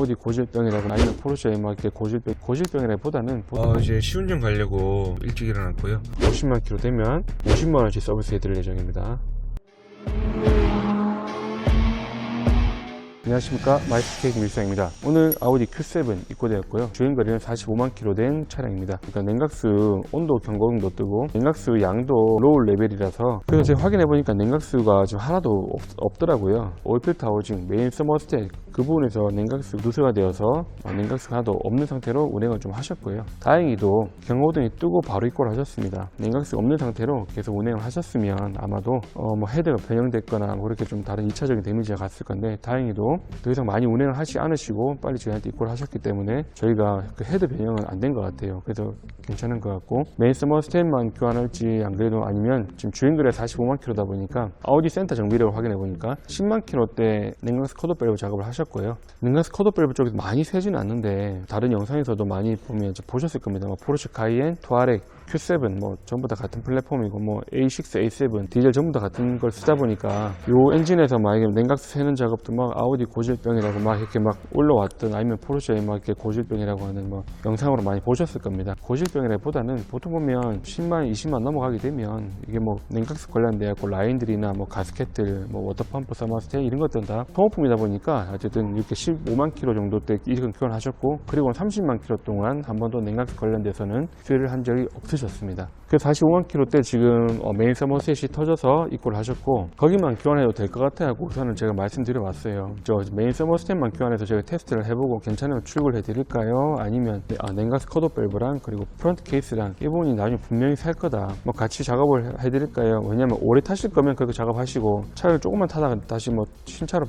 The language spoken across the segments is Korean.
아우디 고질병이라고 아니면 포르쉐 막 이렇게 고질병이라기보다는 이제 시운전 가려고 일찍 일어났고요. 50만 킬로 되면 50만 원씩 서비스 해드릴 예정입니다. 안녕하십니까, 마이스케이크 밀상입니다. 오늘 아우디 Q7 입고되었고요. 주행거리는 45만 킬로 된 차량입니다. 그러니까 냉각수 온도 경고등도 뜨고 냉각수 양도 로우 레벨이라서, 그래서 제가 확인해보니까 냉각수가 지금 하나도 없더라고요. 오일필터 하우징, 메인 서머스택 그 부분에서 냉각수 누수가 되어서 냉각수가 하나도 없는 상태로 운행을 좀 하셨고요. 다행히도 경고등이 뜨고 바로 입고를 하셨습니다. 냉각수 없는 상태로 계속 운행을 하셨으면 아마도 뭐 헤드가 변형됐거나 뭐 그렇게 좀 다른 2차적인 데미지가 갔을 건데, 다행히도 더 이상 많이 운행을 하지 않으시고 빨리 저희한테 입고를 하셨기 때문에 저희가 그 헤드 변형은 안 된 것 같아요. 그래서 괜찮은 것 같고, 메인 서머스택만 교환할지 안 그래도, 아니면 지금 주행거리가 45만 킬로다 보니까 아우디 센터 정비력을 확인해 보니까 10만 킬로 때 냉각수 커도 밸브 작업을 하셨고요. 냉각수 커도 밸브 쪽에서 많이 새지는 않는데 다른 영상에서도 많이 보면 보셨을 겁니다. 포르쉐 카이엔, 투아렉, Q7 뭐 전부 다 같은 플랫폼이고, 뭐 A6, A7 디젤 전부 다 같은 걸 쓰다 보니까 요 엔진에서 만약에 냉각수 새는 작업도 막 아우디 고질병이라고 막 이렇게 막 올라왔던, 아니면 포르쉐 막 이렇게 고질병이라고 하는 뭐 영상으로 많이 보셨을 겁니다. 고질병이라기보다는 보통 보면 10만, 20만 넘어가게 되면 이게 뭐 냉각수 관련돼 갖고 라인들이나 뭐 가스켓들, 뭐 워터펌프, 서머스택 이런 것들은 다 소모품이다 보니까 어쨌든 이렇게 15만 킬로 정도 때 이건 교환하셨고, 그리고 30만 킬로 동안 한 번도 냉각수 관련돼서는 수리를 한 적이 없으셨습니다. 그래서 45만 킬로 때 지금 메인 서머셋이 터져서 입고를 하셨고, 거기만 교환해도 될 것 같아 하고 우선은 제가 말씀드려봤어요. 저 메인 서머스tet만 교환해서 제가 테스트를 해보고 괜찮으면 출고를 해드릴까요? 아니면 냉각수 커도 밸브랑 그리고 프론트 케이스랑 이 부분이 나중에 분명히 살 거다, 뭐 같이 작업을 해드릴까요? 왜냐면 오래 타실 거면 그렇게 작업하시고, 차를 조금만 타다가 다시 뭐 신차로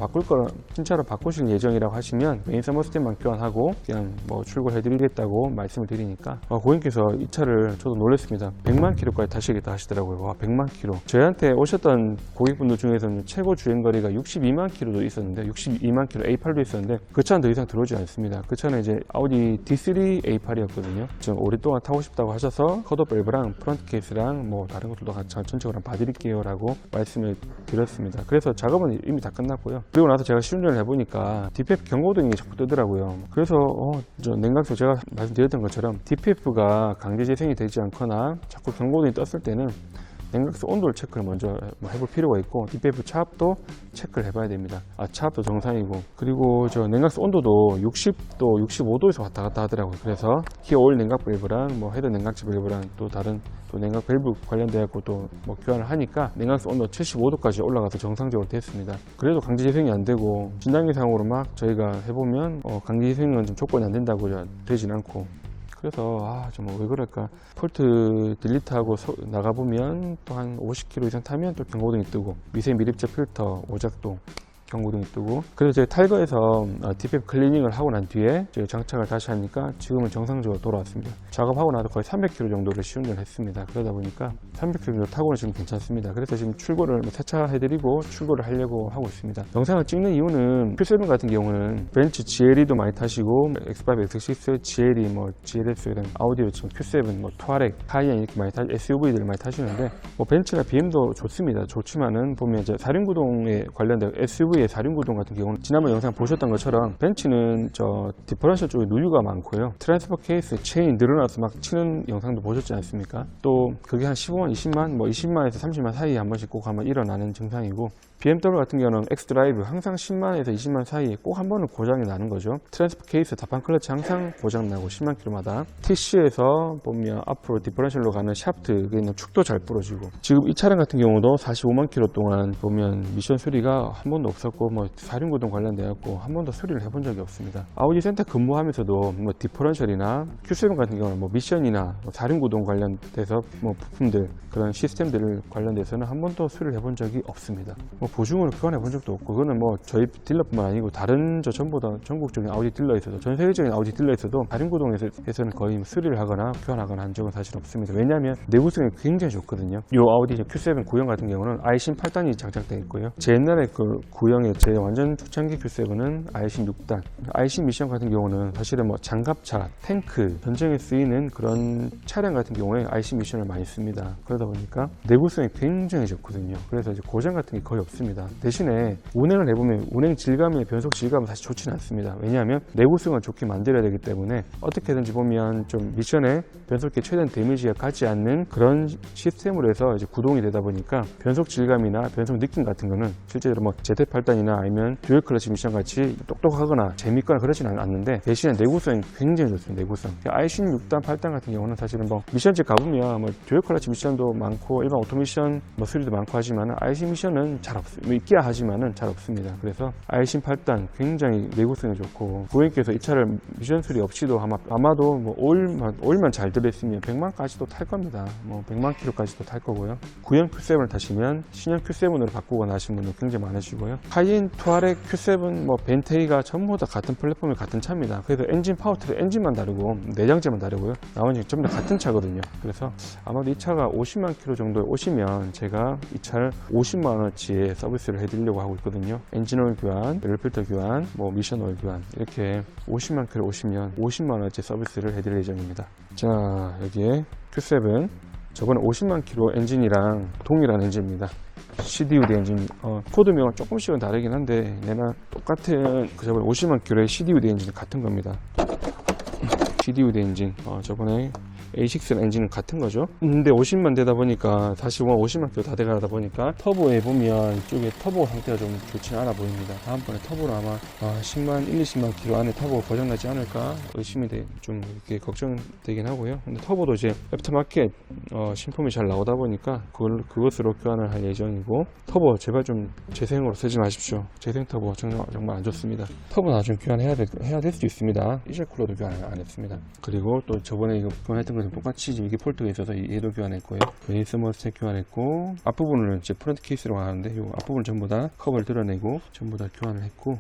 바꾸실 예정이라고 하시면 메인 서머스tet만 교환하고 그냥 뭐 출고를 해드리겠다고 말씀을 드리니까 고객님께서 이 차를, 저도 놀랐습니다. 100만 킬로까지 타시겠다 하시더라고요. 와, 100만 킬로. 저희한테 오셨던 고객분들 중에서는 최고 주행거리가 62만 킬로도 있었는데, 62만 킬로 A8도 있었는데 그 차는 더 이상 들어오지 않습니다. 그 차는 이제 아우디 D3 A8이었거든요. 지금 오랫동안 타고 싶다고 하셔서 커더 밸브랑 프론트 케이스랑 뭐 다른 것들도 같이 전체적으로 봐드릴게요 라고 말씀을 드렸습니다. 그래서 작업은 이미 다 끝났고요. 그리고 나서 제가 시운전을 해보니까 DPF 경고등이 자꾸 뜨더라고요. 그래서 저 냉각수, 제가 말씀드렸던 것처럼 DPF가 강제 재생이 되지 않거나 자꾸 경고등이 떴을 때는 냉각수 온도를 체크를 먼저 해볼 필요가 있고, DPF 차압도 체크를 해봐야 됩니다. 차압도 정상이고, 그리고 저 냉각수 온도도 60도, 65도에서 왔다 갔다 하더라고요. 그래서 히어 오일 냉각 밸브랑 뭐 헤드 냉각지 밸브랑 또 다른 또 냉각 밸브 관련돼 갖고 또 뭐 교환을 하니까 냉각수 온도 75도까지 올라가서 정상적으로 됐습니다. 그래도 강제 재생이 안 되고, 진단기상으로 막 저희가 해보면 강제 재생은 좀 조건이 안 된다고 되진 않고, 그래서 정말 왜 그럴까, 폴트 딜리트하고 나가보면 또 한 50km 이상 타면 또 경고등이 뜨고, 미세 미립자 필터 오작동 경고등이 뜨고, 그래서 제가 탈거해서 DPF 클리닝을 하고 난 뒤에 제가 장착을 다시 하니까 지금은 정상적으로 돌아왔습니다. 작업하고 나서 거의 300km 정도를 시운전을 했습니다. 그러다 보니까 300km 정도 타고는 지금 괜찮습니다. 그래서 지금 출고를 세차해드리고 출고를 하려고 하고 있습니다. 영상을 찍는 이유는 Q7 같은 경우는 벤츠 GLE도 많이 타시고, X5, X6, GLE, 뭐 GLS, 아우디로 지금 Q7, 뭐 투아렉, 카이엔 이렇게 많이 SUV들 많이 타시는데, 뭐 벤츠나 BM도 좋습니다. 좋지만은 보면 이제 사륜구동에 관련된 SUV의 사륜구동 같은 경우는 지난번 영상 보셨던 것처럼 벤츠는 저 디퍼런셜 쪽에 누유가 많고요. 트랜스퍼 케이스 체인 늘어나서 막 치는 영상도 보셨지 않습니까? 또 그게 한 15만, 20만, 뭐 20만에서 30만 사이에 한 번씩 꼭 한번 일어나는 증상이고, BMW 같은 경우는 X드라이브 항상 10만에서 20만 사이에 꼭 한 번은 고장이 나는 거죠. 트랜스퍼 케이스, 다판 클러치 항상 고장 나고 10만 킬로마다. TC에서 보면 앞으로 디퍼런셜로 가는 샤프트, 그게 축도 잘 부러지고, 지금 이 차량 같은 경우도 45만 킬로 동안 보면 미션 수리가 한 번도 없었고, 뭐 사륜구동 관련돼갖고 한 번도 수리를 해본 적이 없습니다. 아우디 센터 근무하면서도 뭐 디퍼런셜이나 Q7 같은 경우는 뭐 미션이나 뭐 사륜구동 관련돼서 뭐 부품들, 그런 시스템들 관련돼서는 한 번도 수리를 해본 적이 없습니다. 뭐 보증으로 교환해 본 적도 없고, 그거는 뭐 저희 딜러뿐만 아니고 다른 전부 다 전국적인 아우디 딜러에서도, 전 세계적인 아우디 딜러에서도 사륜구동에서는 거의 수리를 하거나 교환하거나 한 적은 사실 없습니다. 왜냐하면 내구성이 굉장히 좋거든요. 이 아우디 Q7 구형 같은 경우는 i18단이 장착되어 있고요. 제 옛날에 그 구형 구형의 제 완전 초창기 Q7은 i10 6단. i10 미션 같은 경우는 사실은 뭐 장갑차, 탱크, 전쟁에 쓰이는 그런 차량 같은 경우에 i10 미션을 많이 씁니다. 그러다 보니까 내구성이 굉장히 좋거든요. 그래서 이제 고장 같은 게 거의 없습니다. 대신에 운행을 해보면 운행 질감이나 변속 질감은 사실 좋지는 않습니다. 왜냐하면 내구성을 좋게 만들어야 되기 때문에 어떻게든지 보면 좀 미션에 변속기에 최대한 데미지가 가지 않는 그런 시스템으로 해서 이제 구동이 되다 보니까 변속 질감이나 변속 느낌 같은 거는 실제로 뭐 ZT8단이나 아니면 듀얼 클러치 미션 같이 똑똑하거나 재밌거나 그러지는 않는데 대신에 내구성이 굉장히 좋습니다. 내구성. i16단, 8단 같은 경우는 사실은 뭐 미션집 가보면 뭐 듀얼 클러치 미션도 많고 일반 오토 미션 뭐 수리도 많고 하지만 i10 미션은 잘 없습니다. 뭐 있기야 하지만은 잘 없습니다. 그래서 i10 8단 굉장히 내구성이 좋고 고객께서 이 차를 미션 수리 없이도 아마도 뭐 오일만 잘 들어있으면 100만까지도 탈 겁니다. 뭐 100만 킬로까지도 탈 거고요. 구형 Q7을 타시면 신형 Q7으로 바꾸거나 하신 분들 굉장히 많으시고요. 하이엔, 투아렉, Q7, 뭐 벤테이가 전부 다 같은 플랫폼의 같은 차입니다. 그래서 엔진 파워트랙 엔진만 다르고 내장재만 다르고요. 나머지 전부 다 같은 차거든요. 그래서 아마도 이 차가 50만 킬로 정도에 오시면 제가 이 차를 50만 원어치의 서비스를 해드리려고 하고 있거든요. 엔진 오일 교환, 오일 필터 교환, 뭐 미션 오일 교환 이렇게 50만 킬로 오시면 50만 원어치 서비스를 해드릴 예정입니다. 자, 여기에 Q7 저번에 50만 킬로 엔진이랑 동일한 엔진입니다. CDUD 엔진, 코드명은 조금씩은 다르긴 한데 내나 똑같은 저번에 50만 킬로의 CDUD 엔진이 같은 겁니다. CDUD 엔진, 저번에 A6 엔진은 같은 거죠. 근데 50만 되다 보니까 다시 50만 킬로 다 돼가다 보니까 터보에 보면 이쪽에 터보 상태가 좀 좋지는 않아 보입니다. 다음번에 터보로 아마 10만, 20만 킬로 안에 터보가 고장나지 않을까 의심이 좀 이렇게 걱정되긴 하고요. 근데 터보도 이제 애프터마켓 신품이 잘 나오다 보니까 그것으로 교환을 할 예정이고 터보 제발 좀 재생으로 쓰지 마십시오. 재생 터보 정말 안 좋습니다. 터보 나중에 교환해야 될 수 있습니다. 이젤쿨러도 교환 안 했습니다. 그리고 또 저번에 이거 교환했던 거 똑같이 이게 폴트가 있어서 얘도 교환했고요. 베이스 머스텍 교환했고 앞부분을 이제 프론트 케이스로 하는데 이 앞부분 전부 다 커버를 드러내고 전부 다 교환을 했고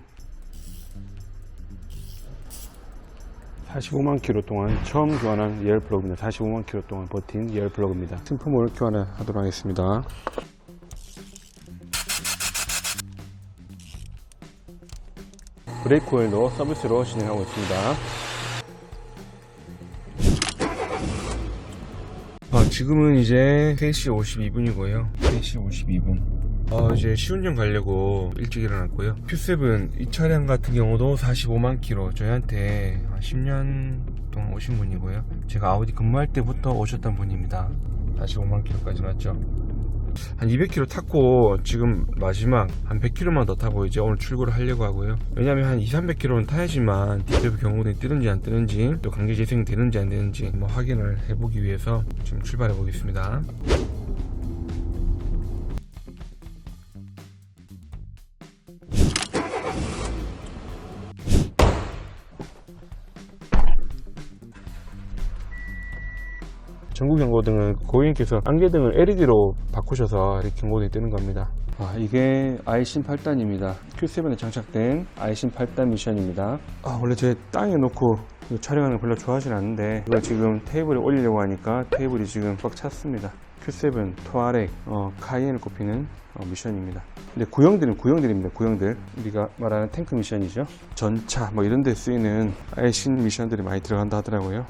45만 킬로 동안 처음 교환한 에어 플러그입니다. 45만 킬로 동안 버틴 에어 플러그입니다. 신품을 교환을 하도록 하겠습니다. 브레이크 오일도 서비스로 진행하고 있습니다. 지금은 이제 3시 52분이고요. 3시 52분. 이제 시운전 가려고 일찍 일어났고요. Q7 이 차량 같은 경우도 45만 킬로 저희한테 10년 동안 오신 분이고요. 제가 아우디 근무할 때부터 오셨던 분입니다. 45만 킬로까지 왔죠. 한 200km 탔고 지금 마지막 한 100km만 더 타고 이제 오늘 출고를 하려고 하고요. 왜냐면 한 200-300km는 타야지만 DPF 경고등이 뜨는지 안 뜨는지 또 강제 재생이 되는지 안 되는지 뭐 확인을 해보기 위해서 지금 출발해 보겠습니다. 전구 경고등은 고객님께서 안개등을 LED로 바꾸셔서 이렇게 경고등이 뜨는 겁니다. 이게 i10 8단입니다. Q7에 장착된 i10 8단 미션입니다. 원래 제 땅에 놓고 촬영하는 거 별로 좋아하진 않는데 이걸 지금 테이블에 올리려고 하니까 테이블이 지금 꽉 찼습니다. Q7, 투아렉, 카이엔을 꼽히는 미션입니다. 근데 구형들입니다. 구형들. 우리가 말하는 탱크 미션이죠. 전차 뭐 이런 데 쓰이는 i10 미션들이 많이 들어간다 하더라고요.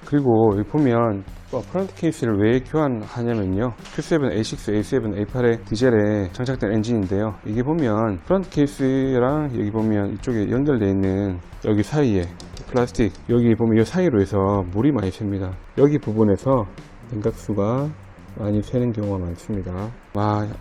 그리고 여기 보면 프론트 케이스를 왜 교환하냐면요. Q7, A6, A7, A8의 디젤에 장착된 엔진인데요. 이게 보면 프론트 케이스랑 여기 보면 이쪽에 연결되어 있는 여기 사이에 플라스틱 여기 보면 이 사이로 해서 물이 많이 샙니다. 여기 부분에서 냉각수가 많이 새는 경우가 많습니다.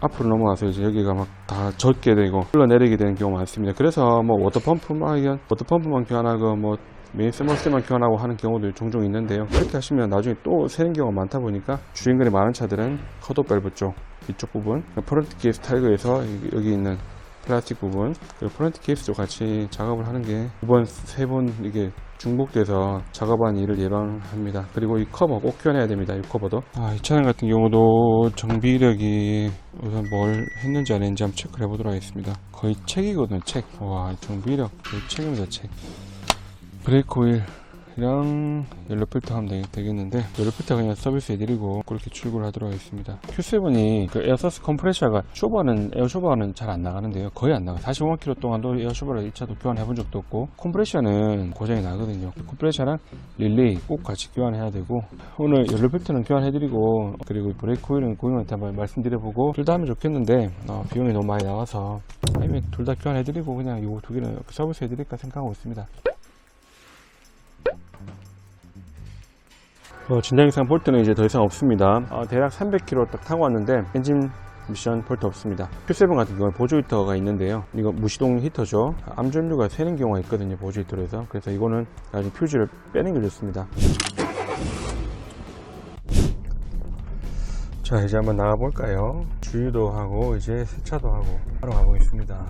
앞으로 넘어가서 이제 여기가 막 다 젖게 되고 흘러내리게 되는 경우가 많습니다. 그래서 뭐 워터펌프만 교환하고 뭐 메인 서머스만 교환하고 하는 경우도 종종 있는데요. 그렇게 하시면 나중에 또 새는 경우가 많다 보니까 주행거리 많은 차들은 컷오프 밸브 쪽 이쪽 부분 프론트 케이스 타이거에서 여기 있는 플라스틱 부분 그리고 프론트 케이스도 같이 작업을 하는 게 두 번, 세 번 이게 중복돼서 작업한 일을 예방합니다. 그리고 이 커버 꼭 교환해야 됩니다. 이 커버도. 이 차량 같은 경우도 정비력이 우선 뭘 했는지 안 했는지 한번 체크를 해보도록 하겠습니다. 거의 책이거든요. 책. 정비력 거의 책입니다. 책. 브레이크 오일 이랑 연료 필터 하면 되겠는데, 연료 필터 그냥 서비스 해드리고 그렇게 출고를 하도록 하겠습니다. Q7이 그 에어서스 컴프레셔가 에어 쇼버는 잘 안 나가는데요. 거의 안 나가. 45만 킬로 동안도 에어 쇼버를 1차도 교환해 본 적도 없고, 컴프레셔는 고장이 나거든요. 컴프레셔랑 릴레이 꼭 같이 교환해야 되고, 오늘 연료 필터는 교환해드리고, 그리고 브레이크 오일은 고객님한테 한번 말씀드려보고 둘 다 하면 좋겠는데, 비용이 너무 많이 나와서 아니면 둘 다 교환해드리고 그냥 요 두 개는 서비스 해드릴까 생각하고 있습니다. 진동이상 볼트는 이제 더 이상 없습니다. 대략 300km 딱 타고 왔는데 엔진 미션 볼트 없습니다. Q7 같은 경우는 보조 히터가 있는데요. 이거 무시동 히터죠. 암전류가 새는 경우가 있거든요. 보조 히터로 해서. 그래서 이거는 나중에 퓨즈를 빼는 게 좋습니다. 자, 이제 한번 나가 볼까요? 주유도 하고 이제 세차도 하고 하러 가보겠습니다.